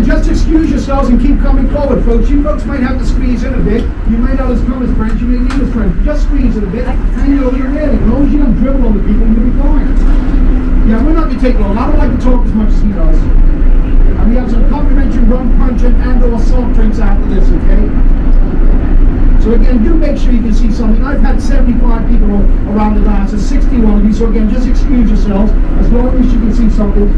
again, just excuse yourselves and keep coming forward, folks. You folks might have to squeeze in a bit. You may not as come as friends. You may need as friends. Just squeeze in a bit. Hang over the railing. As long as you don't dribble on the people, you'll be fine. Yeah, we're not going to take long. I don't like to talk as much as he does. And we have some complimentary rum punch and or soft drinks after this, okay? So again, do make sure you can see something. I've had 75 people around the dance. There's 61 of you. So again, just excuse yourselves as long as you can see something.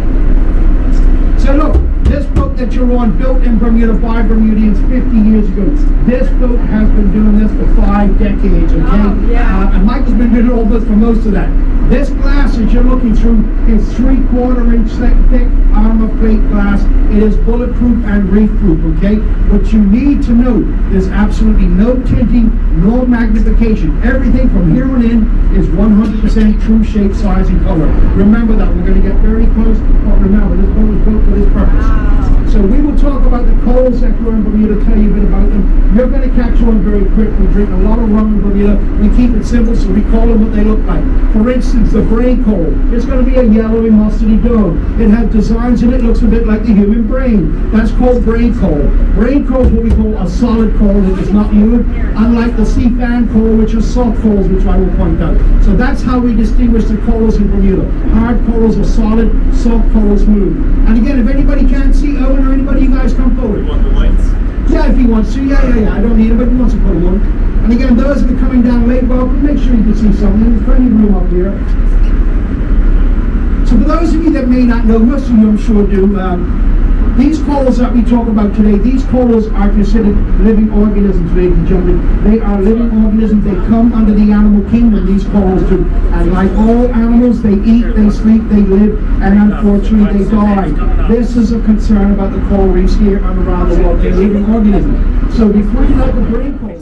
So look, this boat that you're on, built in Bermuda by Bermudians 50 years ago. This boat has been doing this for 5 decades, okay? Oh, yeah. And Michael's been doing all this for most of that. This glass that you're looking through is 3/4 inch thick armor plate glass. It is bulletproof and reef-proof, okay? What you need to know, there's absolutely no tinting, no magnification. Everything from here on in is 100% true shape, size, and color. Remember that. We're going to get very close, but remember, this boat was built for this purpose. So we will talk about the coals that grow in Bermuda, tell you a bit about them. You're going to catch on very quick. We drink a lot of rum in Bermuda. We keep it simple, so we call them what they look like. For instance, the brain coal. It's going to be a yellowy, mustardy dough. It has designs in it, looks a bit like the human brain. That's called brain coal. Brain coal is what we call a solid coal that is not human, unlike the sea fan coal, which are soft coals, which I will point out. So that's how we distinguish the coals in Bermuda. Hard coals are solid, soft coals move. And again, if anybody can't see Owen or anybody, you guys come forward. You want the lights? Yeah, if he wants to. Yeah. I don't need him, but he wants to put one. And again, those that are coming down late, welcome. Make sure you can see something. There's plenty of room up here. So for those of you that may not know, most of you I'm sure do, these corals that we talk about today, these corals are considered living organisms, ladies and gentlemen. They are living organisms. They come under the animal kingdom, these corals do. And like all animals, they eat, they sleep, they live, and unfortunately they die. This is a concern about the coral reefs here and around the world. They're living organisms. So we find out the brain coral.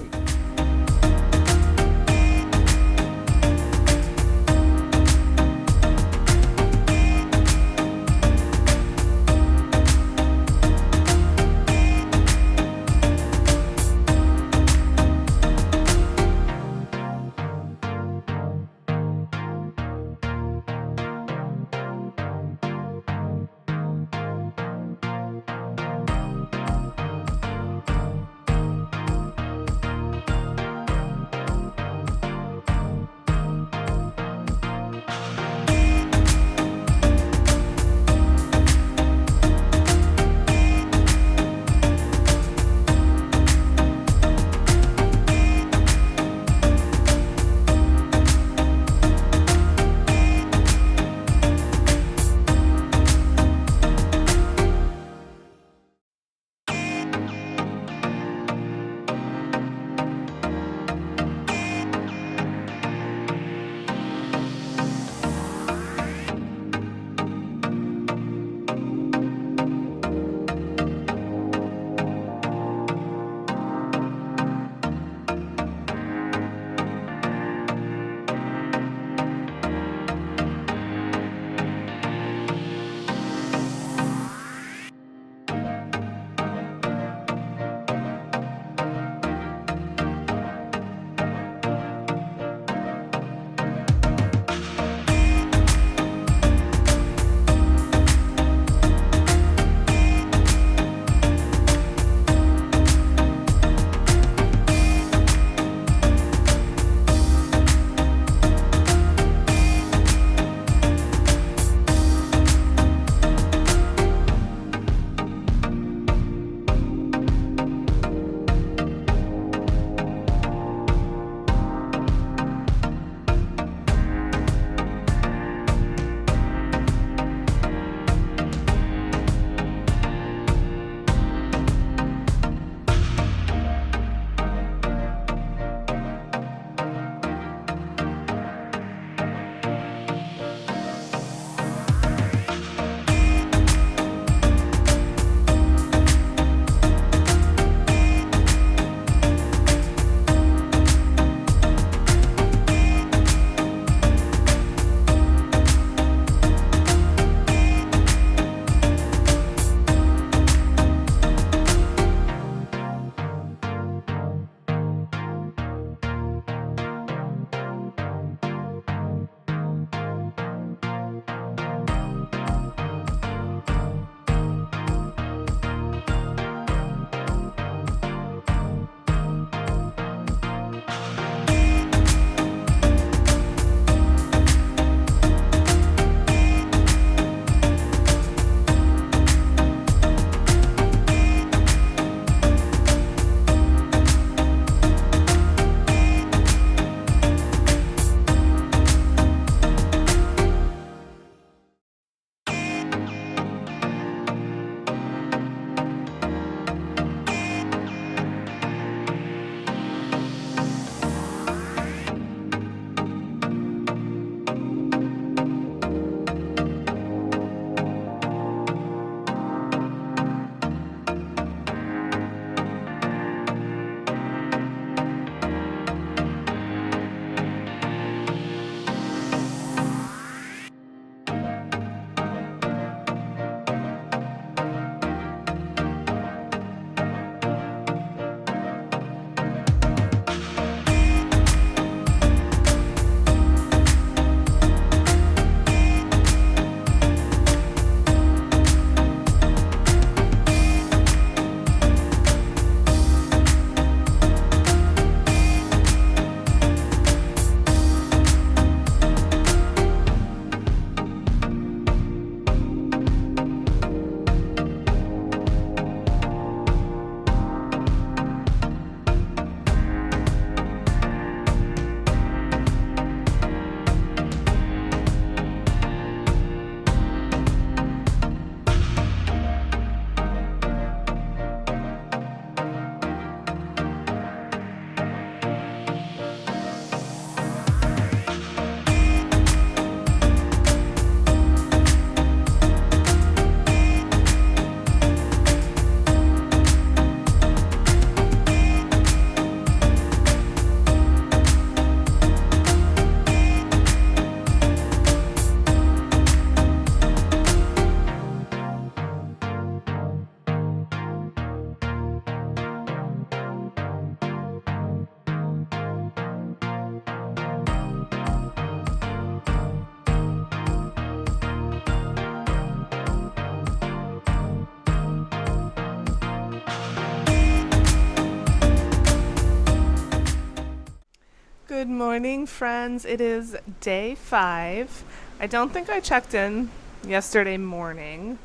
morning, friends. It is day 5. I don't think I checked in yesterday morning,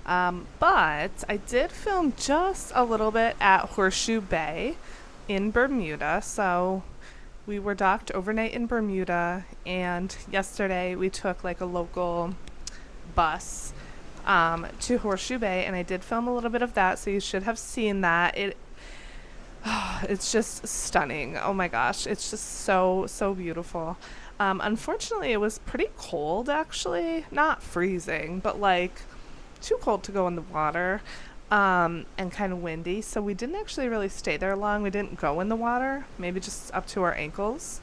but I did film just a little bit at Horseshoe Bay in Bermuda. So we were docked overnight in Bermuda, and yesterday we took like a local bus to Horseshoe Bay, and I did film a little bit of that, so you should have seen that. It's just stunning. Oh my gosh, it's just so beautiful. Unfortunately, it was pretty cold, actually. Not freezing, but like too cold to go in the water, and kind of windy, so we didn't actually really stay there long. We didn't go in the water, maybe just up to our ankles.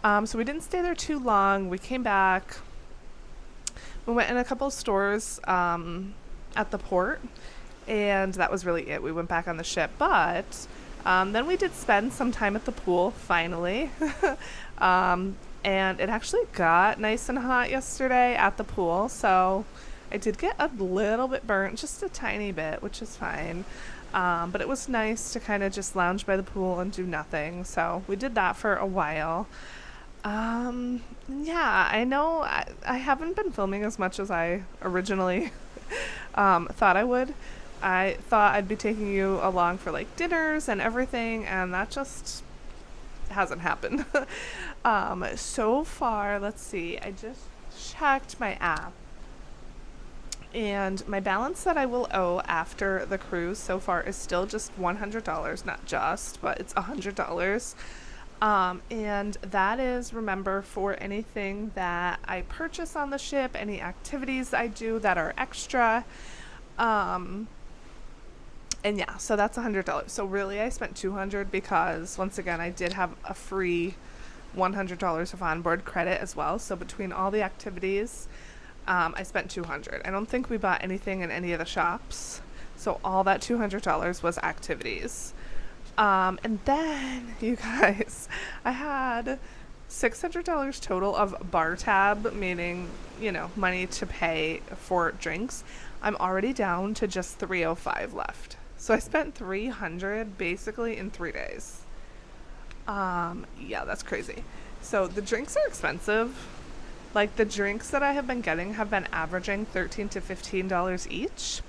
So we didn't stay there too long. We came back. We went in a couple of stores at the port, and that was really it. We went back on the ship, but then we did spend some time at the pool, finally. And it actually got nice and hot yesterday at the pool, so I did get a little bit burnt, just a tiny bit, which is fine. But it was nice to kind of just lounge by the pool and do nothing, so we did that for a while. Yeah, I know I haven't been filming as much as I originally thought I would. I thought I'd be taking you along for like dinners and everything, and that just hasn't happened. So far, let's see, I just checked my app, and my balance that I will owe after the cruise so far is still just $100, not just, but it's $100. And that is, remember, for anything that I purchase on the ship, any activities I do that are extra. And yeah, so that's $100. So really I spent $200 because, once again, I did have a free $100 of onboard credit as well. So between all the activities, I spent $200. I don't think we bought anything in any of the shops. So all that $200 was activities. And then, you guys, I had $600 total of bar tab, meaning, money to pay for drinks. I'm already down to just $305 left. So I spent $300 basically in 3 days. Yeah, that's crazy. So the drinks are expensive. Like, the drinks that I have been getting have been averaging $13 to $15 each.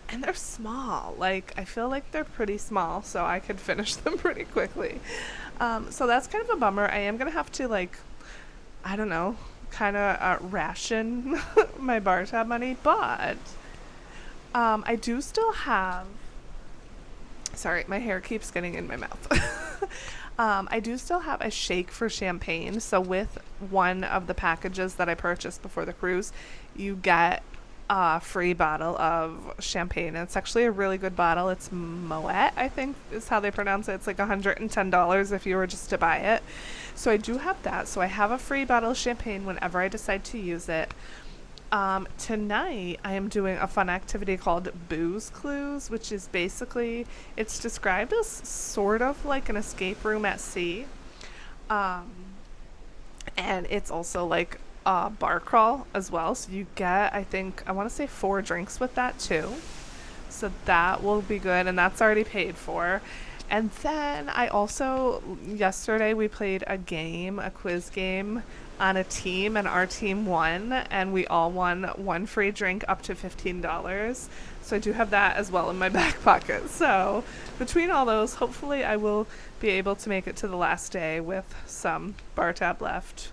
And they're small. Like, I feel like they're pretty small, so I could finish them pretty quickly. So that's kind of a bummer. I am going to have to, kind of ration my bar tab money. But I do still have... Sorry, my hair keeps getting in my mouth. I do still have a shake for champagne. So with one of the packages that I purchased before the cruise, you get a free bottle of champagne. And it's actually a really good bottle. It's Moet, I think is how they pronounce it. It's like $110 if you were just to buy it. So I do have that. So I have a free bottle of champagne whenever I decide to use it. Tonight I am doing a fun activity called Booze Clues, which is basically, it's described as sort of like an escape room at sea. And it's also like a bar crawl as well. So you get, I want to say 4 drinks with that too. So that will be good, and that's already paid for. And then I also, yesterday we played a quiz game on a team, and our team won, and we all won one free drink up to $15. So I do have that as well in my back pocket. So between all those, hopefully I will be able to make it to the last day with some bar tab left.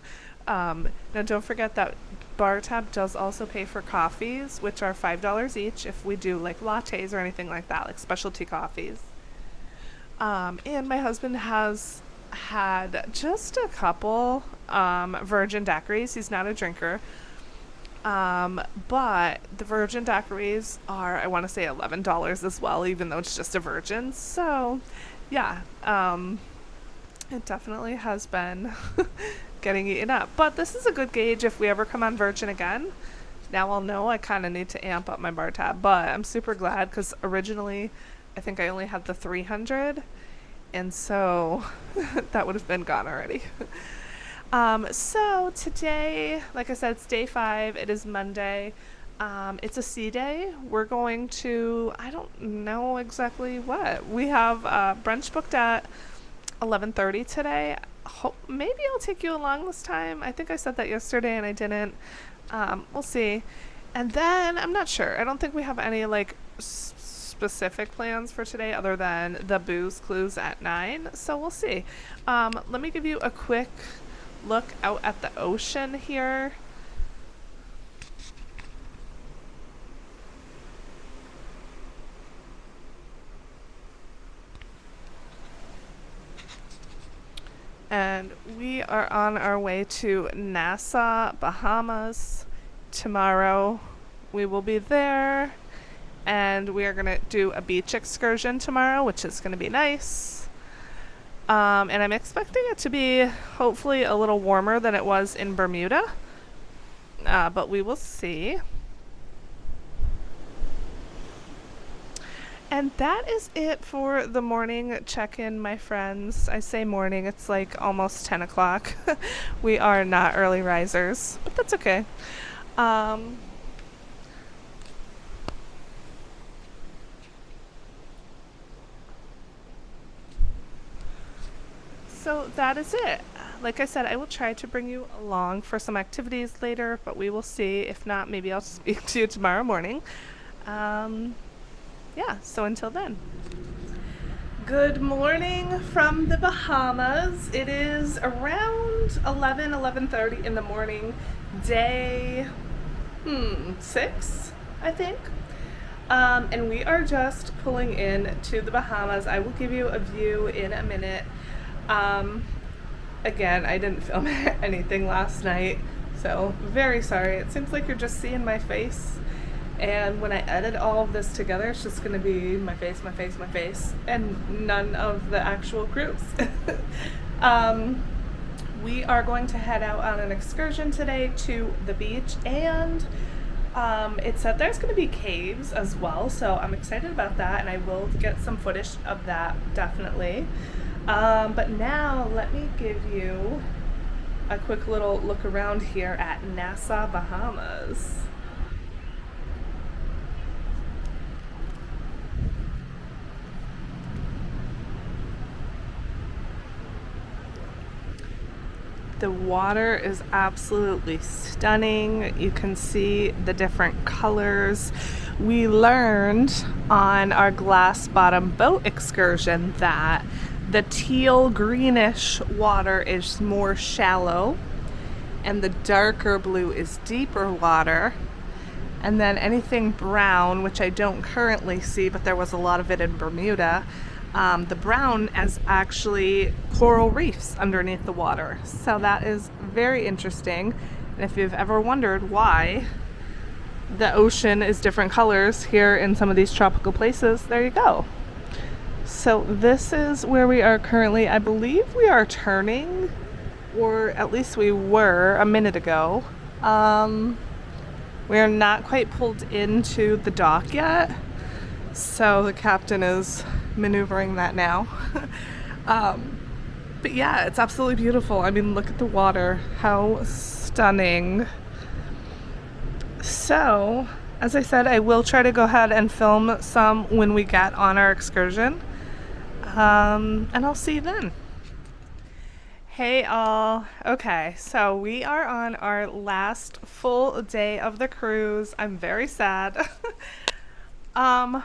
Now don't forget that bar tab does also pay for coffees, which are $5 each if we do like lattes or anything like that, like specialty coffees. And my husband has had just a couple virgin daiquiris. He's not a drinker, but the virgin daiquiris are, I want to say, $11 as well, even though it's just a virgin. So yeah, it definitely has been getting eaten up, but this is a good gauge if we ever come on virgin again. Now I'll know I kind of need to amp up my bar tab, but I'm super glad because originally I think I only had the 300, and so that would have been gone already. So today, like I said, it's day 5. It is Monday. It's a sea day. We're going to, I don't know exactly what. We have brunch booked at 11:30 today. maybe I'll take you along this time. I think I said that yesterday and I didn't. We'll see. And then I'm not sure. I don't think we have any like specific plans for today other than the booze clues at 9. So we'll see. Let me give you a quick look out at the ocean here. And we are on our way to Nassau, Bahamas. Tomorrow we will be there. And we are going to do a beach excursion tomorrow, which is going to be nice. And I'm expecting it to be hopefully a little warmer than it was in Bermuda. But we will see. And that is it for the morning check-in, my friends. I say morning, it's like almost 10 o'clock. We are not early risers, but that's okay. So that is it. Like I said, I will try to bring you along for some activities later, but we will see. If not, maybe I'll speak to you tomorrow morning. Yeah, so until then. Good morning from the Bahamas. It is around 11:30 in the morning, day 6, I think. And we are just pulling in to the Bahamas. I will give you a view in a minute. Again, I didn't film anything last night, so very sorry. It seems like you're just seeing my face. And when I edit all of this together, it's just going to be my face, and none of the actual cruise. We are going to head out on an excursion today to the beach, and it said there's going to be caves as well, so I'm excited about that, and I will get some footage of that, definitely. But now, let me give you a quick little look around here at Nassau, Bahamas. The water is absolutely stunning. You can see the different colors. We learned on our glass bottom boat excursion that the teal greenish water is more shallow and the darker blue is deeper water. And then anything brown, which I don't currently see, but there was a lot of it in Bermuda, the brown is actually coral reefs underneath the water. So that is very interesting. And if you've ever wondered why the ocean is different colors here in some of these tropical places, there you go. So this is where we are currently. I believe we are turning, or at least we were a minute ago. We are not quite pulled into the dock yet. So the captain is maneuvering that now. But yeah, it's absolutely beautiful. I mean, look at the water. How stunning. So, as I said, I will try to go ahead and film some when we get on our excursion. And I'll see you then. Hey all. Okay, so we are on our last full day of the cruise. I'm very sad. I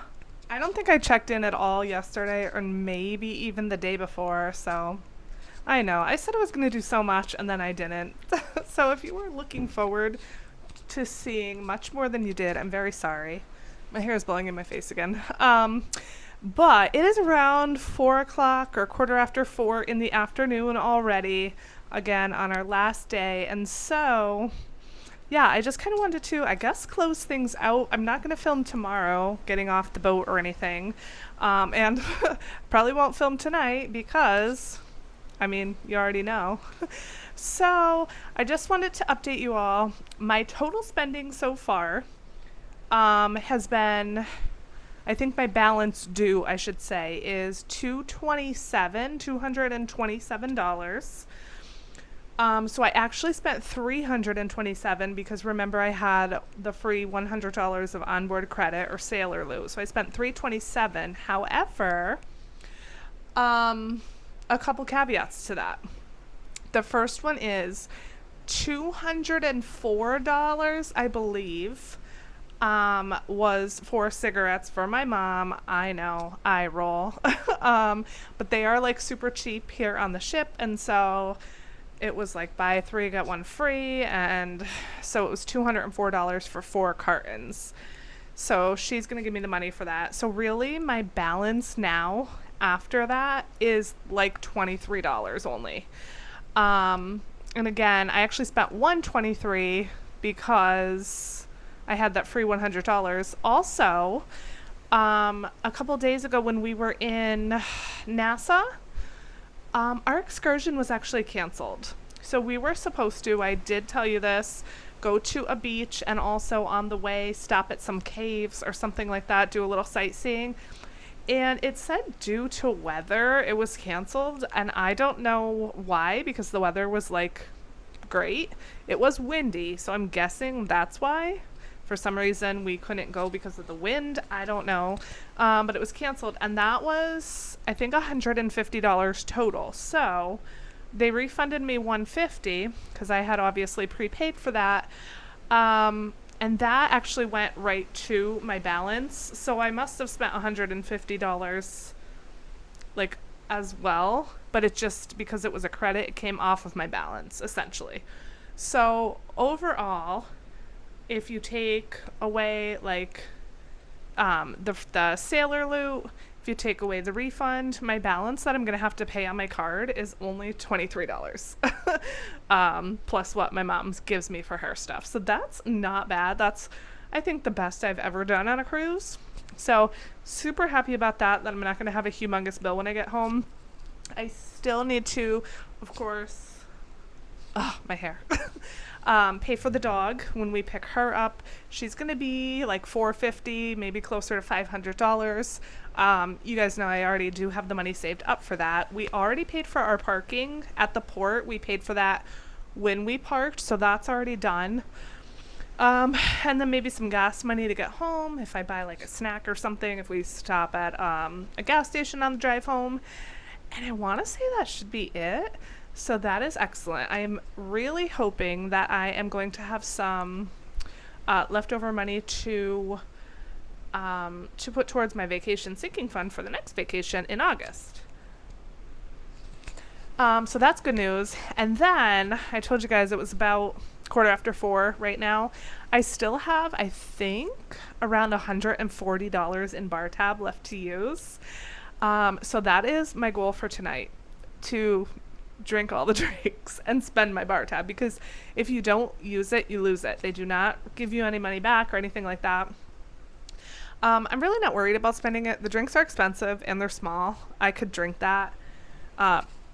don't think I checked in at all yesterday, or maybe even the day before, so I know. I said I was going to do so much, and then I didn't. So if you were looking forward to seeing much more than you did, I'm very sorry. My hair is blowing in my face again. But it is around 4 o'clock or 4:15 in the afternoon already, again, on our last day. And so, yeah, I just kind of wanted to, I guess, close things out. I'm not going to film tomorrow, getting off the boat or anything. And probably won't film tonight because, I mean, you already know. So I just wanted to update you all. My total spending so far has been, I think my balance due, I should say, is $227. So I actually spent $327 because remember I had the free $100 of onboard credit or sailor loot. So I spent $327. However, a couple caveats to that. The first one is $204, I believe, was for cigarettes for my mom. I know, I roll. But they are like super cheap here on the ship, and so it was like buy 3 get 1 free, and so it was $204 for 4 cartons. So she's gonna give me the money for that. So really my balance now after that is like $23 only. And again, I actually spent $123 because I had that free $100. Also, a couple days ago when we were in NASA, our excursion was actually canceled. So we were supposed to, I did tell you this, go to a beach and also on the way stop at some caves or something like that, do a little sightseeing. And it said due to weather, it was canceled. And I don't know why, because the weather was like great. It was windy, so I'm guessing that's why. For some reason, we couldn't go because of the wind. I don't know. But it was canceled. And that was, I think, $150 total. So they refunded me $150 because I had obviously prepaid for that. And that actually went right to my balance. So I must have spent $150 like as well, but it just, because it was a credit, it came off of my balance essentially. So overall, if you take away like the sailor loot, if you take away the refund, my balance that I'm going to have to pay on my card is only $23. Plus what my mom gives me for her stuff. So that's not bad. That's, I think, the best I've ever done on a cruise. So super happy about that I'm not going to have a humongous bill when I get home. I still need to, of course, my hair. Pay for the dog when we pick her up. She's going to be like $450, maybe closer to $500. You guys know I already do have the money saved up for that. We already paid for our parking at the port. We paid for that when we parked, so that's already done. And then maybe some gas money to get home if I buy like a snack or something, if we stop at a gas station on the drive home. And I want to say that should be it. So that is excellent. I am really hoping that I am going to have some leftover money to put towards my vacation sinking fund for the next vacation in August. So that's good news. And then I told you guys it was about 4:15 right now. I still have, I think, around $140 in bar tab left to use. So that is my goal for tonight, to drink all the drinks and spend my bar tab, because if you don't use it, you lose it. They do not give you any money back or anything like that. I'm really not worried about spending it. The drinks are expensive and they're small. I could drink that.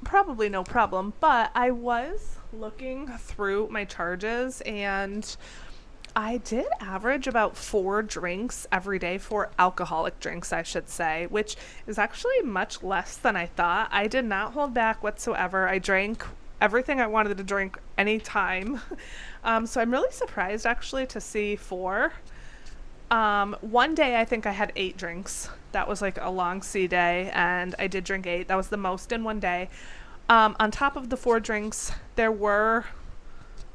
Probably no problem. But I was looking through my charges and I did average about 4 drinks every day, 4 alcoholic drinks, I should say, which is actually much less than I thought. I did not hold back whatsoever. I drank everything I wanted to drink anytime. So I'm really surprised actually to see 4. One day I think I had 8 drinks. That was like a long sea day and I did drink 8. That was the most in one day. On top of the 4 drinks, there were,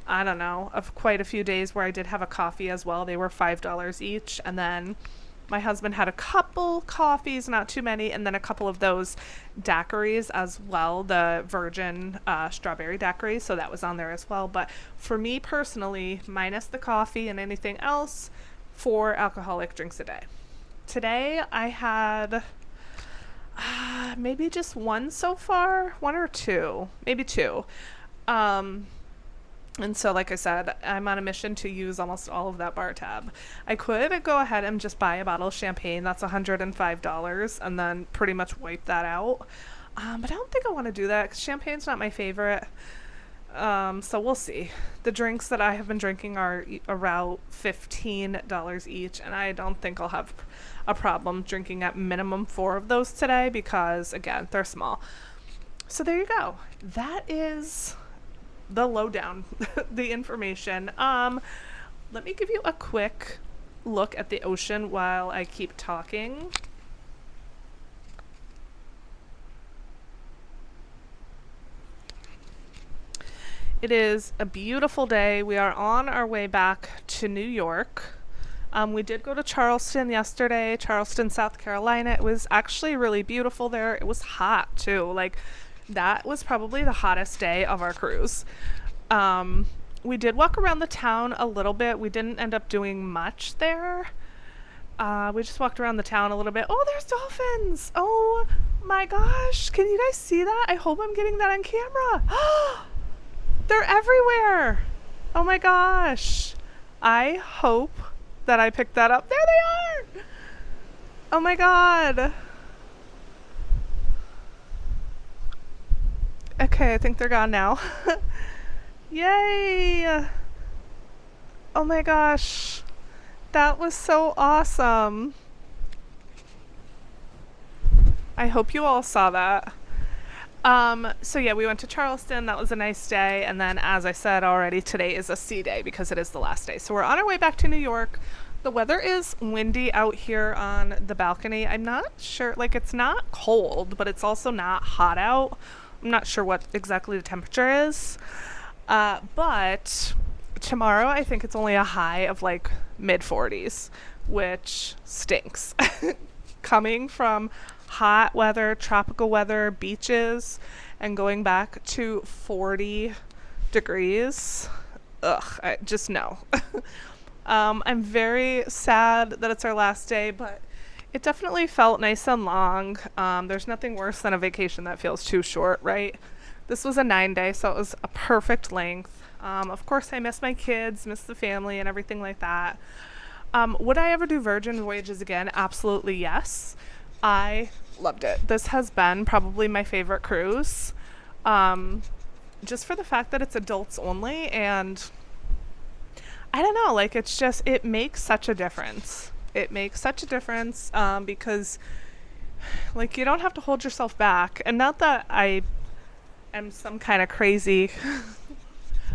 I don't know, of quite a few days where I did have a coffee as well. They were $5 each. And then my husband had a couple coffees, not too many, and then a couple of those daiquiris as well, the virgin strawberry daiquiris. So that was on there as well. But for me personally, minus the coffee and anything else, 4 alcoholic drinks a day. Today I had maybe just 1 so far, 1 or 2, maybe 2. And so, like I said, I'm on a mission to use almost all of that bar tab. I could go ahead and just buy a bottle of champagne. That's $105 and then pretty much wipe that out. But I don't think I want to do that because champagne's not my favorite. So we'll see. The drinks that I have been drinking are around $15 each, and I don't think I'll have a problem drinking at minimum 4 of those today because, again, they're small. So there you go. That is the lowdown, the information. Let me give you a quick look at the ocean while I keep talking. It is a beautiful day. We are on our way back to New York. We did go to Charleston yesterday, Charleston, South Carolina. It was actually really beautiful there. It was hot too. Like, that was probably the hottest day of our cruise. We did walk around the town a little bit. We didn't end up doing much there. We just walked around the town a little bit. Oh, there's dolphins. Oh my gosh. Can you guys see that? I hope I'm getting that on camera. They're everywhere. Oh my gosh. I hope that I picked that up. There they are. Oh my God. Okay, I think they're gone now. Yay. Oh my gosh. That was so awesome. I hope you all saw that. So yeah, we went to Charleston. That was a nice day. And then, as I said already, today is a sea day because it is the last day. So we're on our way back to New York. The weather is windy out here on the balcony. I'm not sure, like, it's not cold, but it's also not hot out. I'm not sure what exactly the temperature is. But tomorrow, I think it's only a high of like mid 40s, which stinks. Coming from hot weather, tropical weather, beaches, and going back to 40 degrees. Ugh, I just no. I'm very sad that it's our last day, but it definitely felt nice and long. There's nothing worse than a vacation that feels too short, right? This was a 9-day, so it was a perfect length. Of course, I miss my kids, miss the family, and everything like that. Would I ever do Virgin Voyages again? Absolutely yes. I loved it. This has been probably my favorite cruise, just for the fact that it's adults only, and I don't know, like, it's just, it makes such a difference. It makes such a difference because, like, you don't have to hold yourself back. And not that I am some kind of crazy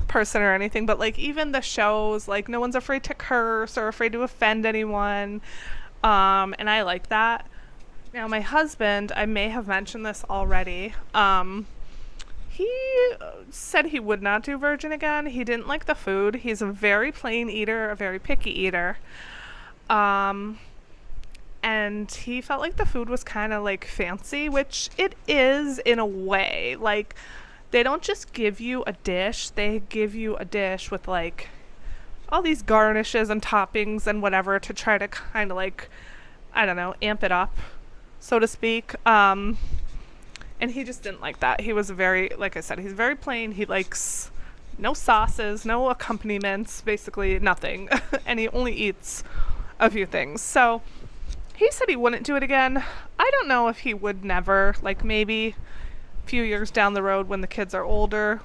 person or anything, but, like, even the shows, like, no one's afraid to curse or afraid to offend anyone. And I like that. Now, my husband, I may have mentioned this already, he said he would not do Virgin again. He didn't like the food. He's a very plain eater, a very picky eater. And he felt like the food was kind of like fancy, which it is in a way. Like, they don't just give you a dish, they give you a dish with like all these garnishes and toppings and whatever to try to kind of like, I don't know, amp it up, so to speak. And he just didn't like that. He was very, like I said, he's very plain. He likes no sauces, no accompaniments, basically nothing. And he only eats a few things. So he said he wouldn't do it again. I don't know if he would never, like maybe a few years down the road when the kids are older,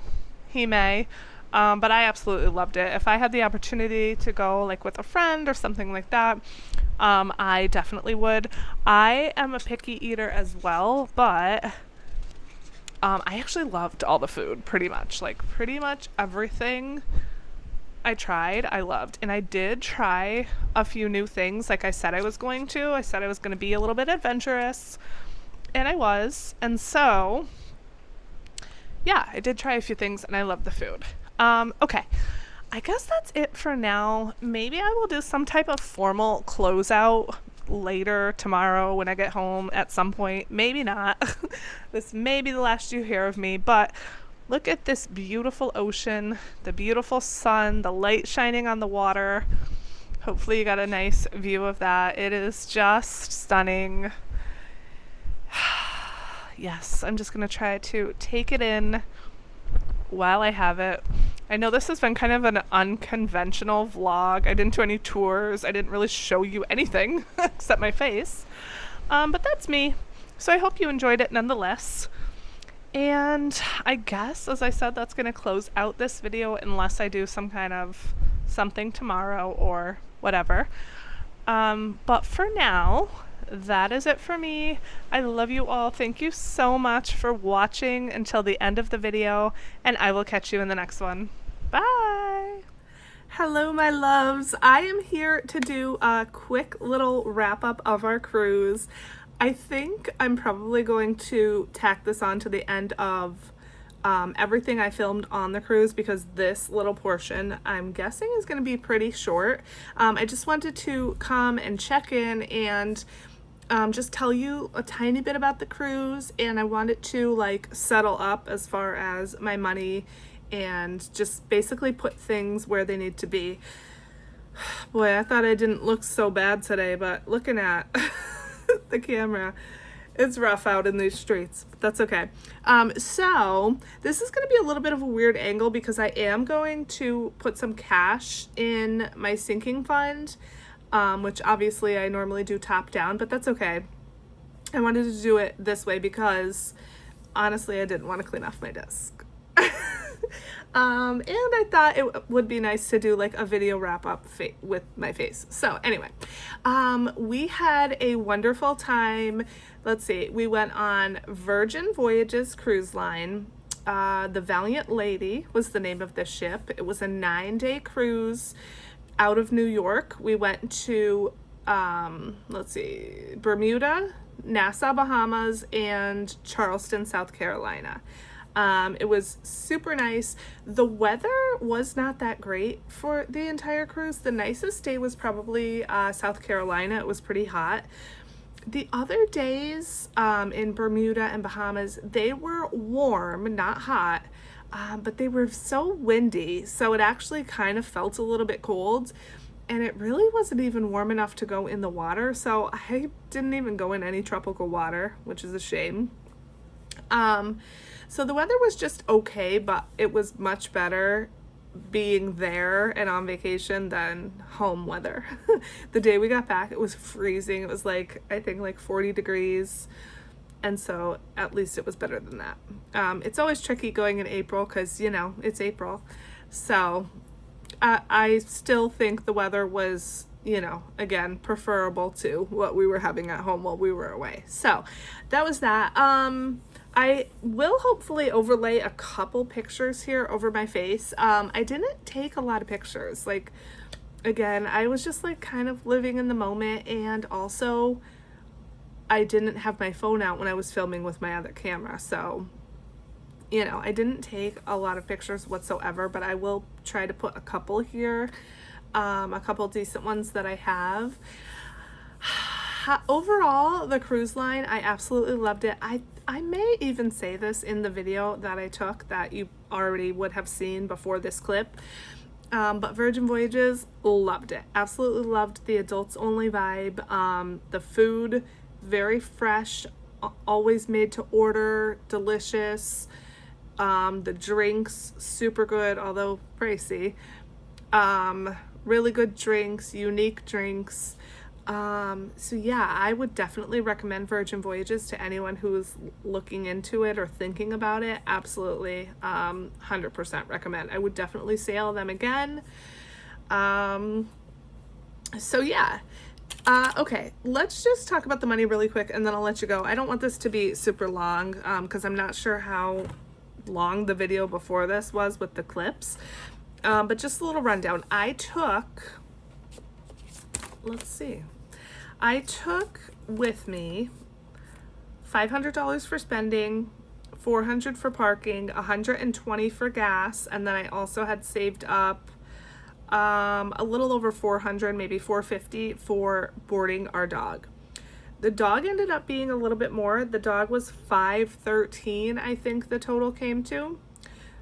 he may. But I absolutely loved it. If I had the opportunity to go like with a friend or something like that, I definitely would. I am a picky eater as well, but I actually loved all the food pretty much. Like pretty much everything I tried, I loved. And I did try a few new things like I said I was going to. I said I was going to be a little bit adventurous, and I was. And so, yeah, I did try a few things, and I loved the food. Okay, I guess that's it for now. Maybe I will do some type of formal closeout later tomorrow when I get home at some point. Maybe not. This may be the last you hear of me, but look at this beautiful ocean, the beautiful sun, the light shining on the water. Hopefully you got a nice view of that. It is just stunning. Yes, I'm just going to try to take it in while I have it. I know this has been kind of an unconventional vlog. I didn't do any tours. I didn't really show you anything except my face. But that's me. So I hope you enjoyed it nonetheless. And I guess, as I said, that's going to close out this video unless I do some kind of something tomorrow or whatever. But for now, that is it for me. I love you all. Thank you so much for watching until the end of the video, and I will catch you in the next one. Bye! Hello, my loves. I am here to do a quick little wrap-up of our cruise. I think I'm probably going to tack this on to the end of everything I filmed on the cruise, because this little portion I'm guessing is going to be pretty short. I just wanted to come and check in and just tell you a tiny bit about the cruise, and I wanted to like settle up as far as my money and just basically put things where they need to be. Boy, I thought I didn't look so bad today, but looking at the camera, it's rough out in these streets, but that's okay. So this is going to be a little bit of a weird angle because I am going to put some cash in my sinking fund, which obviously I normally do top down, but that's okay. I wanted to do it this way because honestly, I didn't want to clean off my desk. And I thought it would be nice to do like a video wrap up with my face. So anyway, we had a wonderful time. Let's see, we went on Virgin Voyages cruise line. The Valiant Lady was the name of the ship. It was a 9-day cruise out of New York. We went to, let's see, Bermuda, Nassau, Bahamas, and Charleston, South Carolina. It was super nice. The weather was not that great for the entire cruise. The nicest day was probably South Carolina. It was pretty hot. The other days in Bermuda and Bahamas, they were warm, not hot, but they were so windy, so it actually kind of felt a little bit cold, and it really wasn't even warm enough to go in the water, so I didn't even go in any tropical water, which is a shame. So the weather was just okay, but it was much better being there and on vacation than home weather. The day we got back, it was freezing. It was like, I think like 40 degrees. And so at least it was better than that. It's always tricky going in April because, you know, it's April. So I still think the weather was, you know, again, preferable to what we were having at home while we were away. So that was that. I will hopefully overlay a couple pictures here over my face. I didn't take a lot of pictures. Like, again, I was just like kind of living in the moment, and also I didn't have my phone out when I was filming with my other camera. So, you know, I didn't take a lot of pictures whatsoever, but I will try to put a couple here, a couple decent ones that I have. Overall, the cruise line, I absolutely loved it. I may even say this in the video that I took that you already would have seen before this clip, but Virgin Voyages, loved it. Absolutely loved the adults only vibe. The food, very fresh, always made to order, delicious. The drinks, super good, although pricey. Really good drinks, unique drinks. So yeah, I would definitely recommend Virgin Voyages to anyone who's looking into it or thinking about it. Absolutely, 100% recommend. I would definitely sail them again. So yeah. Okay, let's just talk about the money really quick and then I'll let you go. I don't want this to be super long, because I'm not sure how long the video before this was with the clips. But just a little rundown. I took with me $500 for spending, $400 for parking, $120 for gas, and then I also had saved up a little over $400, maybe $450 for boarding our dog. The dog ended up being a little bit more. The dog was $513, I think the total came to.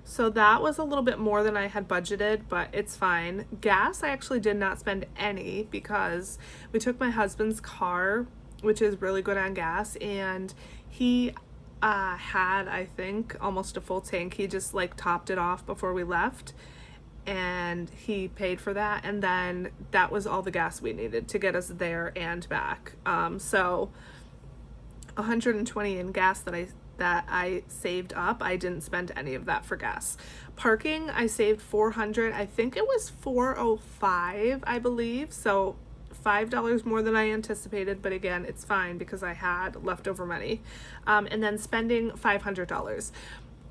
So that was a little bit more than I had budgeted, but it's fine. Gas, I actually did not spend any because we took my husband's car, which is really good on gas, and he had, I think, almost a full tank. He just like topped it off before we left, and he paid for that, and then that was all the gas we needed to get us there and back. So $120 in gas that I saved up. I didn't spend any of that for gas. Parking, I saved $400. I think it was $405, I believe. So $5 more than I anticipated, but again, it's fine because I had leftover money. And then spending $500.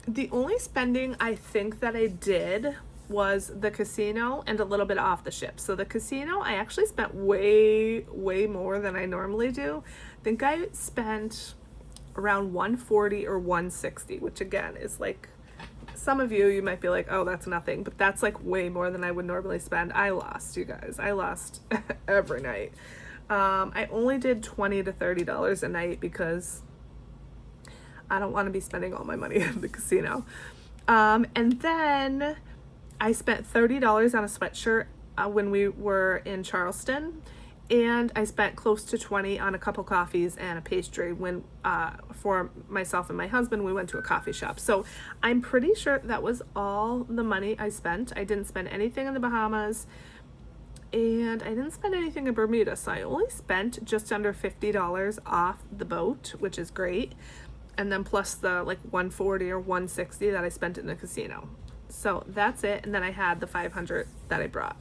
The only spending I think that I did was the casino and a little bit off the ship. So the casino, I actually spent way more than I normally do. I think I spent around $140 or $160, which again is like some of you might be like, oh, that's nothing, but that's like way more than I would normally spend. I lost, you guys. I lost every night. I only did $20 to $30 a night because I don't want to be spending all my money at the casino. And then I spent $30 on a sweatshirt when we were in Charleston, and I spent close to $20 on a couple coffees and a pastry when for myself and my husband we went to a coffee shop. So I'm pretty sure that was all the money I spent. I didn't spend anything in the Bahamas, and I didn't spend anything in Bermuda, so I only spent just under $50 off the boat, which is great, and then plus the like $140 or $160 that I spent in the casino. So that's it, and then I had the $500 that I brought.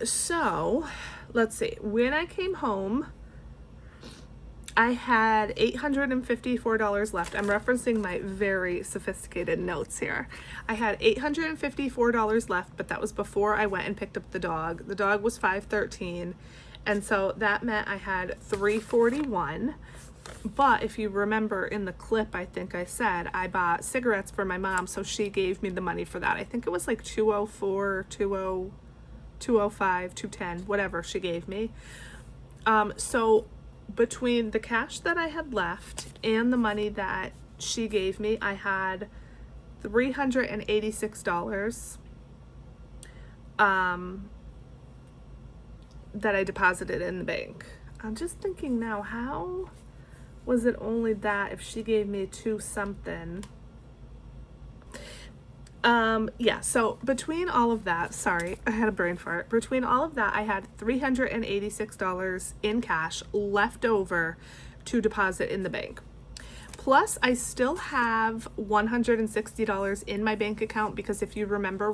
So let's see, when I came home I had $854 left. I'm referencing my very sophisticated notes here. I had $854 left, but that was before I went and picked up the dog. The dog was $513, and so that meant I had $341. But if you remember in the clip, I think I said I bought cigarettes for my mom, so she gave me the money for that. I think it was like $204, $205, $210, whatever she gave me. So between the cash that I had left and the money that she gave me, I had $386 that I deposited in the bank. I'm just thinking now, how was it only that if she gave me two something? Yeah, so between all of that, sorry, I had a brain fart. Between all of that, I had $386 in cash left over to deposit in the bank. Plus, I still have $160 in my bank account because if you remember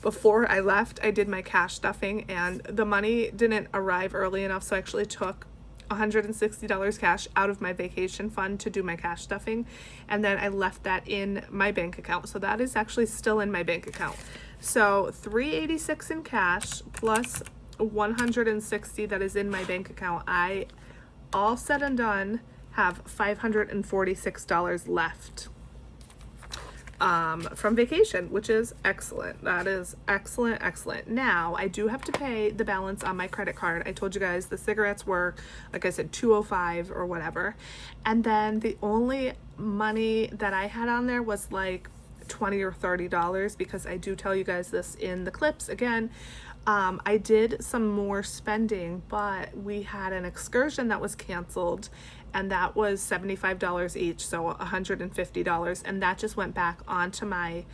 before I left, I did my cash stuffing and the money didn't arrive early enough, so I actually took $160 cash out of my vacation fund to do my cash stuffing, and then I left that in my bank account, so that is actually still in my bank account. So $386 in cash plus $160 that is in my bank account. I, all said and done, have $546 left from vacation, which is excellent. That is excellent. Now I do have to pay the balance on my credit card. I told you guys the cigarettes were, like I said, $205 or whatever, and then the only money that I had on there was like $20 or $30 because I do tell you guys this in the clips again. I did some more spending, but we had an excursion that was canceled, and that was $75 each, so $150, and that just went back onto my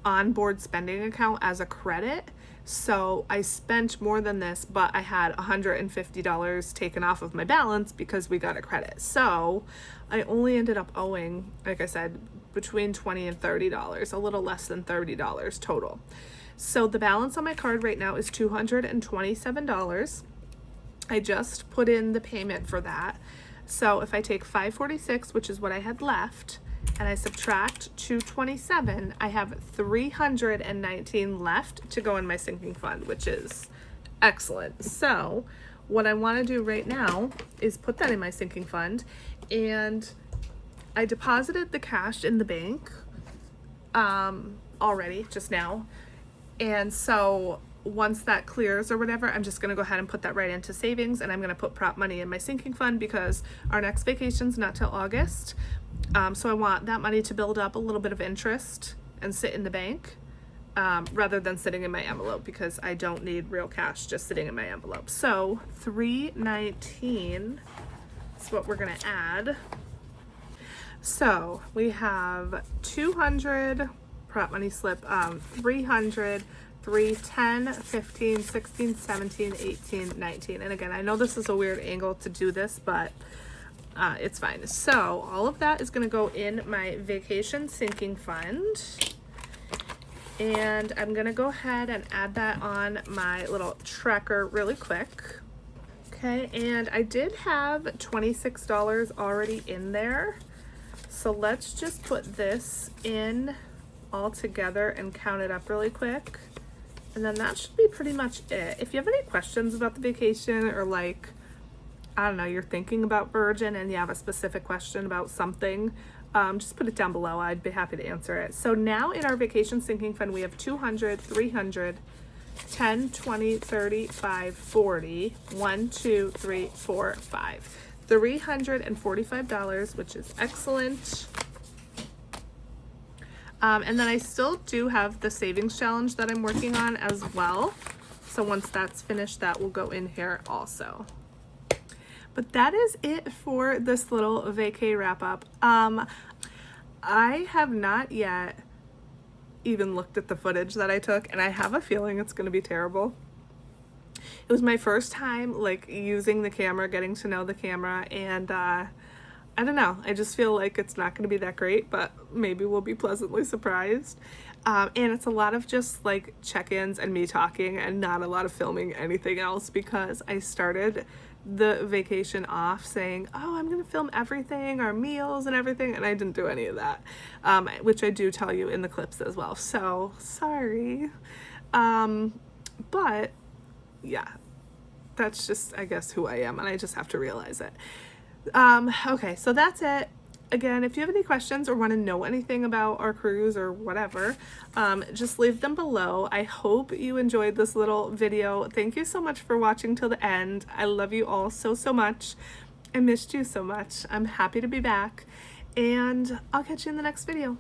onboard spending account as a credit. So I spent more than this, but I had $150 taken off of my balance because we got a credit. So I only ended up owing, like I said, between $20 and $30, a little less than $30 total. So the balance on my card right now is $227. I just put in the payment for that. So if I take $546, which is what I had left, and I subtract $227, I have $319 left to go in my sinking fund, which is excellent. So what I want to do right now is put that in my sinking fund, and I deposited the cash in the bank already just now. And so once that clears or whatever, I'm just going to go ahead and put that right into savings, and I'm going to put prop money in my sinking fund because our next vacation's not till August. So I want that money to build up a little bit of interest and sit in the bank rather than sitting in my envelope, because I don't need real cash just sitting in my envelope. So $319 is what we're going to add. So we have 200 prop money slip, 300, 310, 15, 16, 17, 18, 19. And again, I know this is a weird angle to do this, but it's fine. So all of that is going to go in my vacation sinking fund. And I'm going to go ahead and add that on my little tracker really quick. Okay, and I did have $26 already in there. So let's just put this in all together and count it up really quick. And then that should be pretty much it. If you have any questions about the vacation, or like, I don't know, you're thinking about Virgin and you have a specific question about something, just put it down below. I'd be happy to answer it. So now in our vacation sinking fund, we have 200, 300, 10, 20, 30, 5, 40, 1, 2, 3, 4, 5. $345, which is excellent. And then I still do have the savings challenge that I'm working on as well. So once that's finished, that will go in here also. But that is it for this little vacay wrap up. I have not yet even looked at the footage that I took, and I have a feeling it's going to be terrible. It was my first time like using the camera, getting to know the camera, and I don't know, I just feel like it's not going to be that great, but maybe we'll be pleasantly surprised. And it's a lot of just like check-ins and me talking and not a lot of filming anything else, because I started the vacation off saying, oh, I'm going to film everything, our meals and everything, and I didn't do any of that, which I do tell you in the clips as well. So sorry. But yeah, that's just, I guess, who I am, and I just have to realize it. Okay, so that's it. Again, if you have any questions or want to know anything about our cruise or whatever, just leave them below. I hope you enjoyed this little video. Thank you so much for watching till the end. I love you all so, so much. I missed you so much. I'm happy to be back, and I'll catch you in the next video.